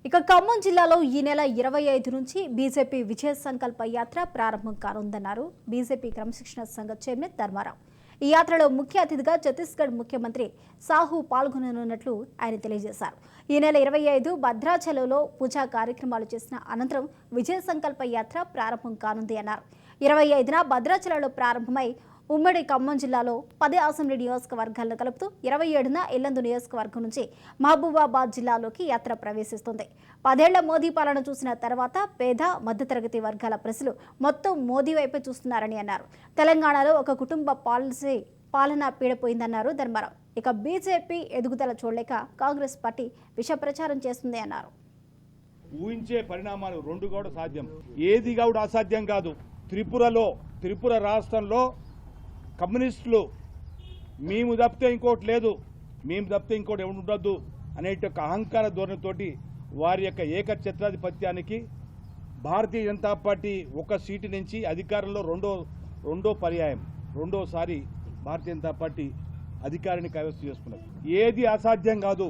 ఇక ఖమ్మం జిల్లాలో ఈ నెల 25 నుంచి బీజేపీ విజయ సంకల్ప యాత్ర ప్రారంభం కానుందన్నారు బీజేపీ క్రమశిక్షణ సంఘ చైర్మన్ ధర్మారావు. ఈ యాత్రలో ముఖ్య అతిథిగా ఛత్తీస్గఢ్ ముఖ్యమంత్రి సాహు పాల్గొననున్నట్లు ఆయన తెలియజేశారు. ఈ నెల 25 భద్రాచలంలో పూజా కార్యక్రమాలు చేసిన అనంతరం విజయ సంకల్ప యాత్ర ప్రారంభం కానుంది అన్నారు. 25న భద్రాచలంలో ప్రారంభమై ఉమ్మడి ఖమ్మం జిల్లాలో 10 అసెంబ్లీ నియోజకవర్గాలను కలుపుతూ 27న ఇల్లందు నియోజకవర్గం నుంచి మహబూబాబాద్ జిల్లాలోకి యాత్ర ప్రవేశిస్తుంది. 10 ఏళ్ల మోదీ పాలన చూసిన తర్వాత పేద మధ్యతరగతి వర్గాల ప్రజలు మొత్తం మోదీ వైపే చూస్తున్నారని అన్నారు. తెలంగాణలో ఒక కుటుంబ పాలన పీడపోయిందన్నారు ధర్మారావు. ఇక బీజేపీ ఎదుగుదల చూడలేక కాంగ్రెస్ పార్టీ విష ప్రచారం చేస్తుంది అన్నారు. ఊహించే పరిణామాలు రెండు కూడా సాధ్యం, ఏది కూడా అసాధ్యం కాదు. త్రిపుర రాష్ట్రంలో కమ్యూనిస్టులు మేము తప్పితే ఇంకోటి లేదు, మేము తప్పితే ఇంకోటి ఎవరు ఉండొద్దు అనేటొక్క అహంకార ధోరణితోటి వారి యొక్క ఏకఛత్రాధిపత్యానికి భారతీయ జనతా పార్టీ ఒక సీటు నుంచి అధికారంలో రెండోసారి భారతీయ జనతా పార్టీ అధికారాన్ని కైవసం చేసుకున్నది. ఏది అసాధ్యం కాదు.